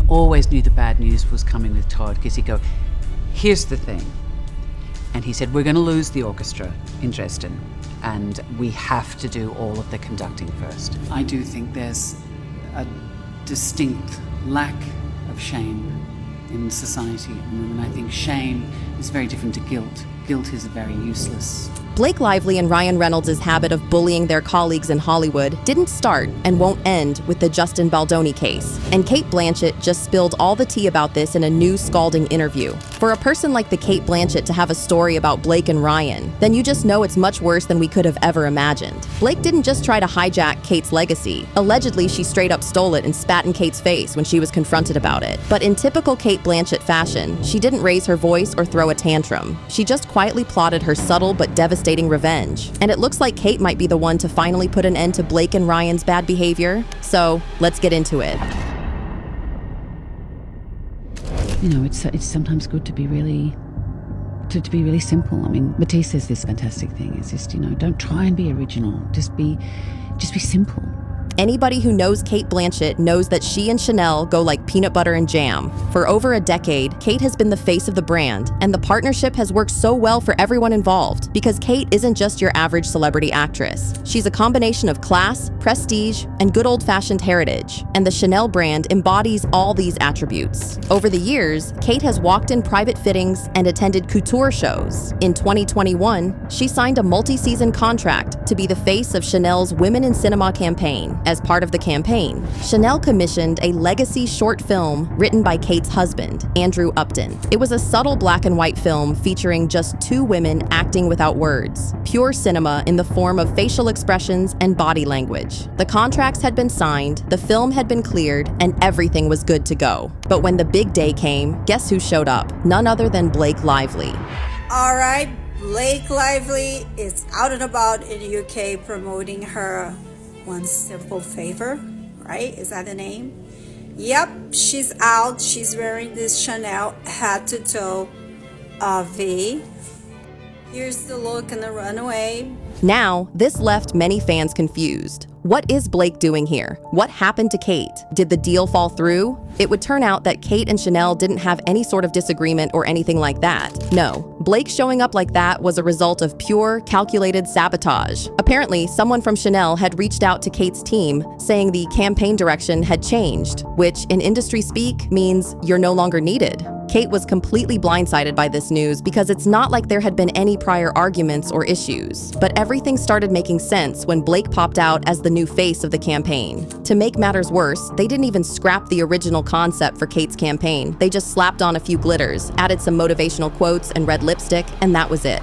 always knew the bad news was coming with Todd, because he'd go, here's the thing. And he said, we're going to lose the orchestra in Dresden, and we have to do all of the conducting first. I do think there's a distinct lack of shame in society at the moment. I think shame is very different to guilt. Guilt is very useless. Blake Lively and Ryan Reynolds' habit of bullying their colleagues in Hollywood didn't start and won't end with the Justin Baldoni case. And Cate Blanchett just spilled all the tea about this in a new scalding interview. For a person like the Cate Blanchett to have a story about Blake and Ryan, then you just know it's much worse than we could have ever imagined. Blake didn't just try to hijack Cate's legacy. Allegedly, she straight up stole it and spat in Cate's face when she was confronted about it. But in typical Cate Blanchett fashion, she didn't raise her voice or throw a tantrum. She just quietly plotted her subtle but devastating revenge. And it looks like Cate might be the one to finally put an end to Blake and Ryan's bad behavior. So let's get into it. You know, it's sometimes good to be really simple. I mean, Matisse says this fantastic thing. It's just, you know, don't try and be original. Just be simple. Anybody who knows Cate Blanchett knows that she and Chanel go like peanut butter and jam. For over a decade, Cate has been the face of the brand, and the partnership has worked so well for everyone involved because Cate isn't just your average celebrity actress. She's a combination of class, prestige, and good old-fashioned heritage, and the Chanel brand embodies all these attributes. Over the years, Cate has walked in private fittings and attended couture shows. In 2021, she signed a multi-season contract to be the face of Chanel's Women in Cinema campaign. As part of the campaign, Chanel commissioned a legacy short film written by Cate's husband, Andrew Upton. It was a subtle black and white film featuring just two women acting without words, pure cinema in the form of facial expressions and body language. The contracts had been signed, the film had been cleared, and everything was good to go. But when the big day came, guess who showed up? None other than Blake Lively. All right, Blake Lively is out and about in the UK promoting her One Simple Favor, right? Is that the name? Yep, she's out. She's wearing this Chanel head to toe V. Here's the look in the runway. Now, this left many fans confused. What is Blake doing here? What happened to Cate? Did the deal fall through? It would turn out that Cate and Chanel didn't have any sort of disagreement or anything like that. No, Blake showing up like that was a result of pure, calculated sabotage. Apparently, someone from Chanel had reached out to Cate's team saying the campaign direction had changed, which in industry speak means you're no longer needed. Cate was completely blindsided by this news because it's not like there had been any prior arguments or issues. But everything started making sense when Blake popped out as the new face of the campaign. To make matters worse, they didn't even scrap the original concept for Cate's campaign. They just slapped on a few glitters, added some motivational quotes and red lipstick, and that was it.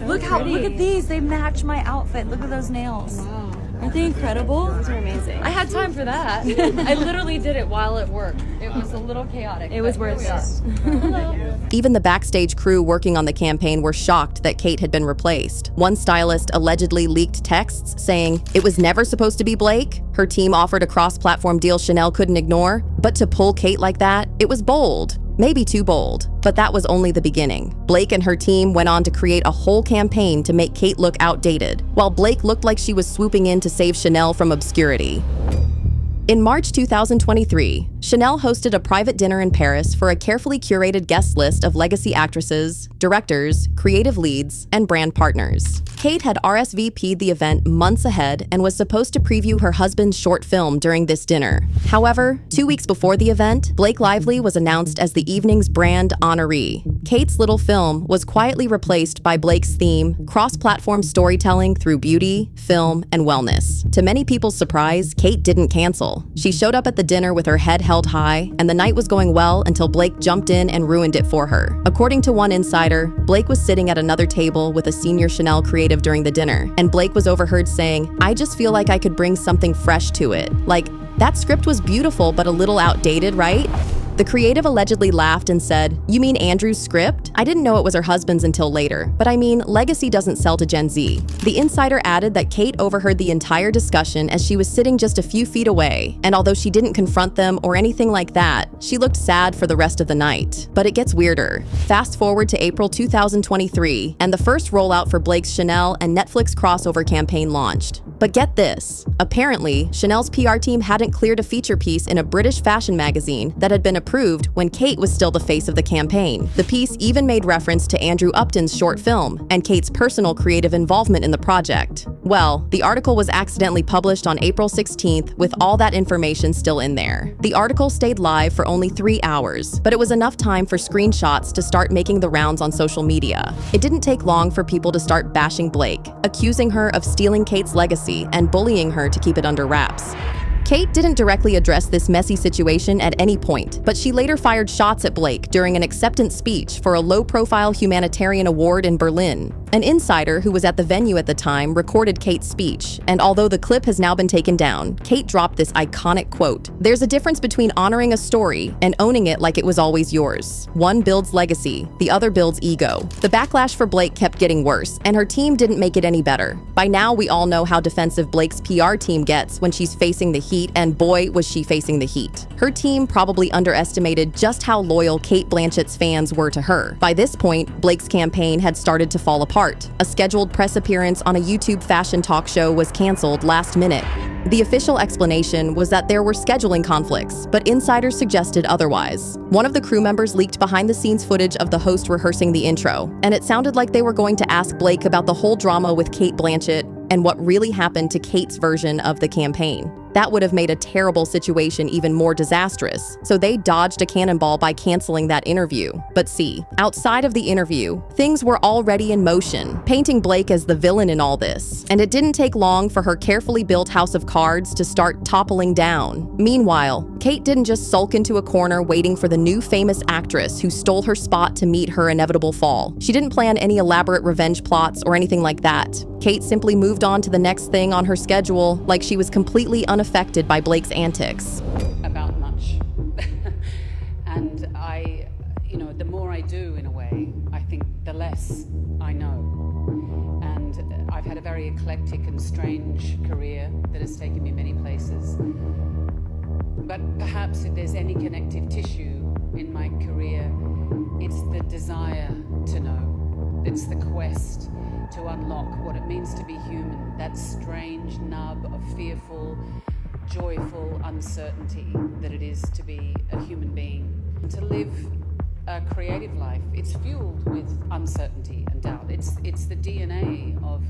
Look at these. They match my outfit. Look at those nails. Wow. Aren't they incredible? Those are amazing. I had time for that. I literally did it while at work. It was a little chaotic. It was worth it. Hello. Even the backstage crew working on the campaign were shocked that Cate had been replaced. One stylist allegedly leaked texts saying it was never supposed to be Blake. Her team offered a cross-platform deal Chanel couldn't ignore, but to pull Cate like that, it was bold. Maybe too bold, but that was only the beginning. Blake and her team went on to create a whole campaign to make Cate look outdated, while Blake looked like she was swooping in to save Chanel from obscurity. In March 2023, Chanel hosted a private dinner in Paris for a carefully curated guest list of legacy actresses, directors, creative leads, and brand partners. Cate had RSVP'd the event months ahead and was supposed to preview her husband's short film during this dinner. However, 2 weeks before the event, Blake Lively was announced as the evening's brand honoree. Cate's little film was quietly replaced by Blake's theme, cross-platform storytelling through beauty, film, and wellness. To many people's surprise, Cate didn't cancel. She showed up at the dinner with her head held high, and the night was going well until Blake jumped in and ruined it for her. According to one insider, Blake was sitting at another table with a senior Chanel creative during the dinner, and Blake was overheard saying, "I just feel like I could bring something fresh to it. Like, that script was beautiful but a little outdated, right?" The creative allegedly laughed and said, "You mean Andrew's script? I didn't know it was her husband's until later. But I mean, legacy doesn't sell to Gen Z." The insider added that Cate overheard the entire discussion as she was sitting just a few feet away, and although she didn't confront them or anything like that, she looked sad for the rest of the night. But it gets weirder. Fast forward to April 2023, and the first rollout for Blake's Chanel and Netflix crossover campaign launched. But get this, apparently, Chanel's PR team hadn't cleared a feature piece in a British fashion magazine that had been approved when Cate was still the face of the campaign. The piece even made reference to Andrew Upton's short film and Cate's personal creative involvement in the project. Well, the article was accidentally published on April 16th with all that information still in there. The article stayed live for only 3 hours, but it was enough time for screenshots to start making the rounds on social media. It didn't take long for people to start bashing Blake, accusing her of stealing Cate's legacy and bullying her to keep it under wraps. Cate didn't directly address this messy situation at any point, but she later fired shots at Blake during an acceptance speech for a low-profile humanitarian award in Berlin. An insider who was at the venue at the time recorded Cate's speech, and although the clip has now been taken down, Cate dropped this iconic quote: "There's a difference between honoring a story and owning it like it was always yours. One builds legacy, the other builds ego." The backlash for Blake kept getting worse, and her team didn't make it any better. By now, we all know how defensive Blake's PR team gets when she's facing the heat, and boy, was she facing the heat. Her team probably underestimated just how loyal Cate Blanchett's fans were to her. By this point, Blake's campaign had started to fall apart. A scheduled press appearance on a YouTube fashion talk show was canceled last minute. The official explanation was that there were scheduling conflicts, but insiders suggested otherwise. One of the crew members leaked behind-the-scenes footage of the host rehearsing the intro, and it sounded like they were going to ask Blake about the whole drama with Cate Blanchett and what really happened to Cate's version of the campaign. That would have made a terrible situation even more disastrous, so they dodged a cannonball by canceling that interview. But see, outside of the interview, things were already in motion, painting Blake as the villain in all this. And it didn't take long for her carefully built house of cards to start toppling down. Meanwhile, Cate didn't just sulk into a corner waiting for the new famous actress who stole her spot to meet her inevitable fall. She didn't plan any elaborate revenge plots or anything like that. Cate simply moved on to the next thing on her schedule like she was completely unaffected by Blake's antics. About much. And the more I do in a way, I think the less I know. And I've had a very eclectic and strange career that has taken me many places. But perhaps if there's any connective tissue in my career, it's the desire to know. It's the quest to unlock what it means to be human, that strange nub of fearful, joyful uncertainty that it is to be a human being. To live a creative life, it's fueled with uncertainty and doubt. It's the DNA of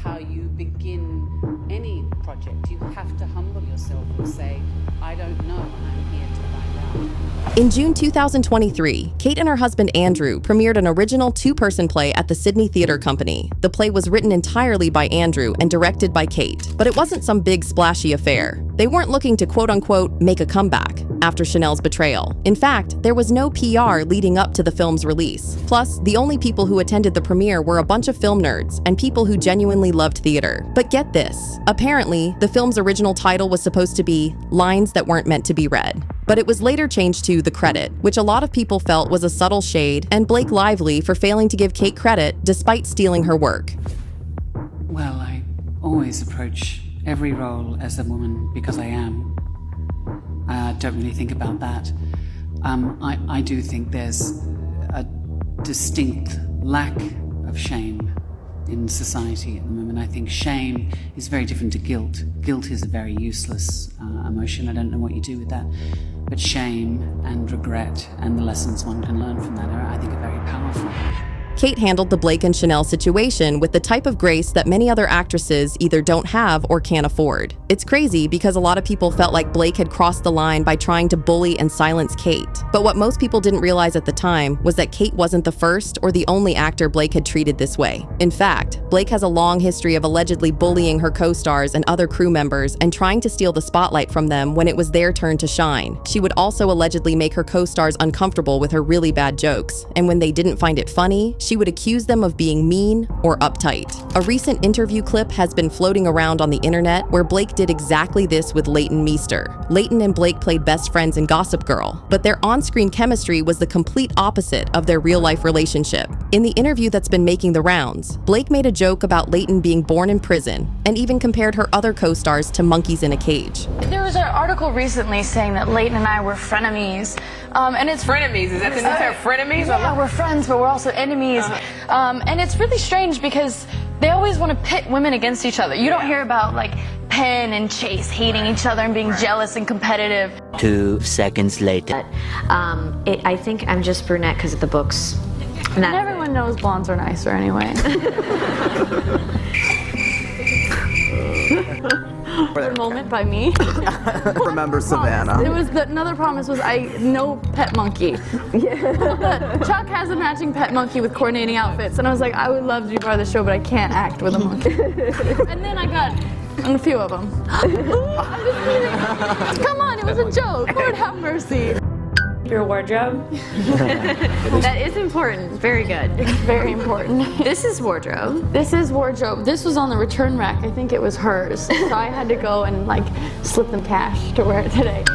how you begin any project. You have to humble yourself and say, I don't know, and I'm here to find out. In June 2023, Cate and her husband Andrew premiered an original 2-person play at the Sydney Theatre Company. The play was written entirely by Andrew and directed by Cate, but it wasn't some big splashy affair. They weren't looking to quote-unquote make a comeback after Chanel's betrayal. In fact, there was no PR leading up to the film's release. Plus, the only people who attended the premiere were a bunch of film nerds and people who genuinely loved theater. But get this, apparently, the film's original title was supposed to be Lines That Weren't Meant to Be Read. But it was later changed to The Credit, which a lot of people felt was a subtle shade, and Blake Lively for failing to give Cate credit despite stealing her work. Well, I always approach every role as a woman because I am. I don't really think about that. I do think there's a distinct lack of shame in society at the moment. I think shame is very different to guilt. Guilt is a very useless emotion. I don't know what you do with that. But shame and regret and the lessons one can learn from that I think are very powerful. Cate handled the Blake and Chanel situation with the type of grace that many other actresses either don't have or can't afford. It's crazy because a lot of people felt like Blake had crossed the line by trying to bully and silence Cate. But what most people didn't realize at the time was that Cate wasn't the first or the only actor Blake had treated this way. In fact, Blake has a long history of allegedly bullying her co-stars and other crew members and trying to steal the spotlight from them when it was their turn to shine. She would also allegedly make her co-stars uncomfortable with her really bad jokes, and when they didn't find it funny, she would accuse them of being mean or uptight. A recent interview clip has been floating around on the internet where Blake did exactly this with Leighton Meester. Leighton and Blake played best friends in Gossip Girl, but their on-screen chemistry was the complete opposite of their real-life relationship. In the interview that's been making the rounds, Blake made a joke about Leighton being born in prison and even compared her other co-stars to monkeys in a cage. There was an article recently saying that Leighton and I were frenemies. And it's frenemies. Is that the new term? Frenemies? Yeah, we're friends, but we're also enemies. And it's really strange because they always want to pit women against each other. You don't hear about like Penn and Chase hating each other and being jealous and competitive. 2 seconds later. I think I'm just brunette because of the books. And everyone knows blondes are nicer anyway. A moment by me. Remember Savannah. It was another promise was no pet monkey. Yeah. Chuck has a matching pet monkey with coordinating outfits, and I was like, I would love to be part of the show, but I can't act with a monkey. And then I got a few of them. I'm just kidding. Come on, it was a joke. Lord have mercy. Your wardrobe? That is important. Very good. It's very important. This is wardrobe. This is wardrobe. This was on the return rack. I think it was hers. So I had to go and like slip them cash to wear it today.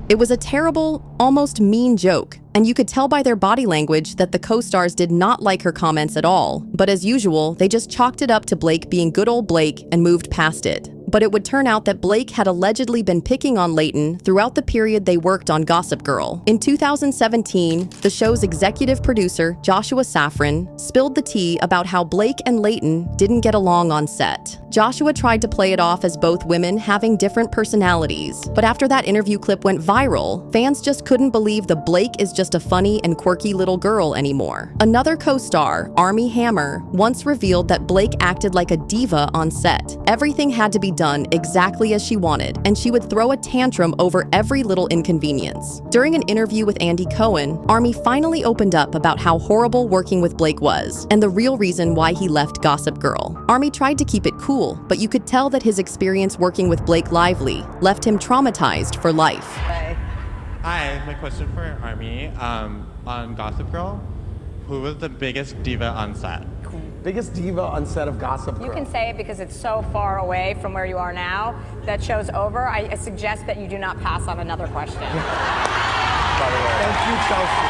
It was a terrible, almost mean joke, and you could tell by their body language that the co-stars did not like her comments at all. But as usual, they just chalked it up to Blake being good old Blake and moved past it. But it would turn out that Blake had allegedly been picking on Leighton throughout the period they worked on Gossip Girl. In 2017, the show's executive producer, Joshua Safran, spilled the tea about how Blake and Leighton didn't get along on set. Joshua tried to play it off as both women having different personalities, but after that interview clip went viral, fans just couldn't believe the Blake is just a funny and quirky little girl anymore. Another co-star, Armie Hammer, once revealed that Blake acted like a diva on set. Everything had to be done exactly as she wanted, and she would throw a tantrum over every little inconvenience. During an interview with Andy Cohen, Armie finally opened up about how horrible working with Blake was, and the real reason why he left Gossip Girl. Armie tried to keep it cool, but you could tell that his experience working with Blake Lively left him traumatized for life. Hi, my question for Armie. On Gossip Girl, who was the biggest diva on set? Biggest diva on set of Gossip Girl. You can say it because it's so far away from where you are now. That show's over. I suggest that you do not pass on another question. By the way. Thank you, Chelsea.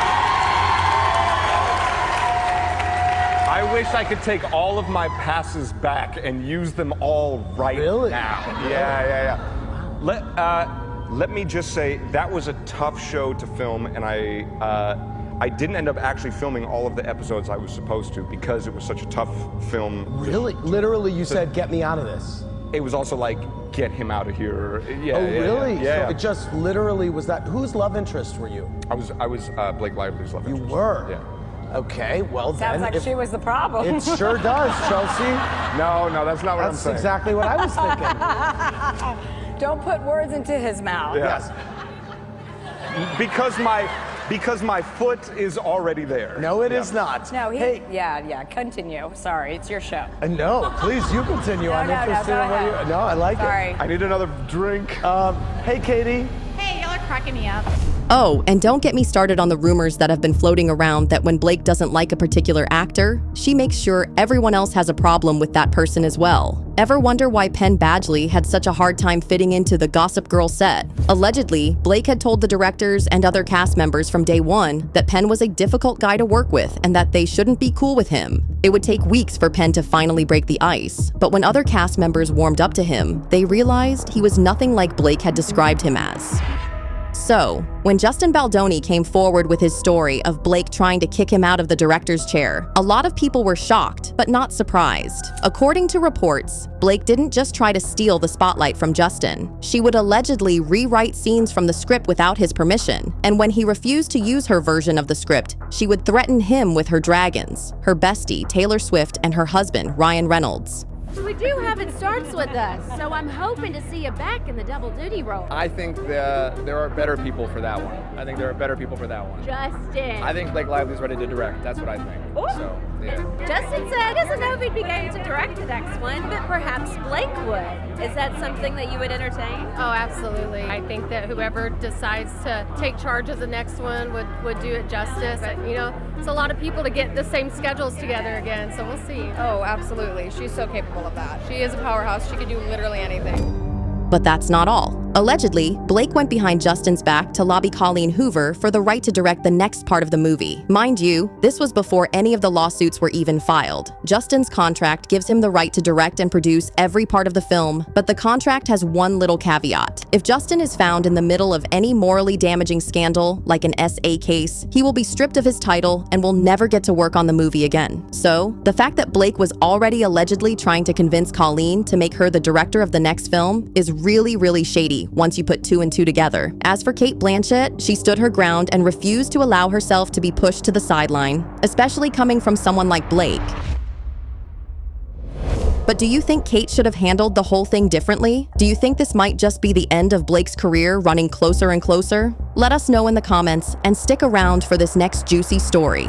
I wish I could take all of my passes back and use them all right now. Yeah. Let me just say that was a tough show to film, and I didn't end up actually filming all of the episodes I was supposed to because it was such a tough film. Really? Literally, you said, get me out of this. It was also like, get him out of here. Yeah. Oh, really? Yeah. So it just literally was that. Whose love interest were you? I was Blake Lively's love interest. You were? Yeah. Okay, well then. Sounds like she was the problem. It sure does, Chelsea. No, that's not what I'm saying. That's exactly what I was thinking. Don't put words into his mouth. Yes. Because my foot is already there. No, it is not. No, hey. Yeah, continue. Sorry, it's your show. No, please, you continue. I'm interested in what you... No, I like Sorry. it. I need another drink. Hey, Katie. Hey, y'all are cracking me up. Oh, and don't get me started on the rumors that have been floating around that when Blake doesn't like a particular actor, she makes sure everyone else has a problem with that person as well. Ever wonder why Penn Badgley had such a hard time fitting into the Gossip Girl set? Allegedly, Blake had told the directors and other cast members from day one that Penn was a difficult guy to work with and that they shouldn't be cool with him. It would take weeks for Penn to finally break the ice, but when other cast members warmed up to him, they realized he was nothing like Blake had described him as. So, when Justin Baldoni came forward with his story of Blake trying to kick him out of the director's chair, a lot of people were shocked, but not surprised. According to reports, Blake didn't just try to steal the spotlight from Justin. She would allegedly rewrite scenes from the script without his permission, and when he refused to use her version of the script, she would threaten him with her dragons, her bestie, Taylor Swift, and her husband, Ryan Reynolds. We do have It Starts With Us, so I'm hoping to see you back in the double duty role. I think there are better people for that one. Justin. I think Blake Lively's ready to direct. That's what I think. Ooh. So, Yeah. Justin said he doesn't know if he'd be game to direct the next one, but perhaps Blake would. Is that something that you would entertain? Oh, absolutely. I think that whoever decides to take charge of the next one would do it justice. But, you know, it's a lot of people to get the same schedules together again, so we'll see. Oh, absolutely. She's so capable of that. She is a powerhouse. She could do literally anything. But that's not all. Allegedly, Blake went behind Justin's back to lobby Colleen Hoover for the right to direct the next part of the movie. Mind you, this was before any of the lawsuits were even filed. Justin's contract gives him the right to direct and produce every part of the film, but the contract has one little caveat. If Justin is found in the middle of any morally damaging scandal, like an SA case, he will be stripped of his title and will never get to work on the movie again. So, the fact that Blake was already allegedly trying to convince Colleen to make her the director of the next film is really, really shady once you put 2 and 2 together. As for Cate Blanchett, she stood her ground and refused to allow herself to be pushed to the sideline, especially coming from someone like Blake. But do you think Cate should have handled the whole thing differently? Do you think this might just be the end of Blake's career running closer and closer? Let us know in the comments and stick around for this next juicy story.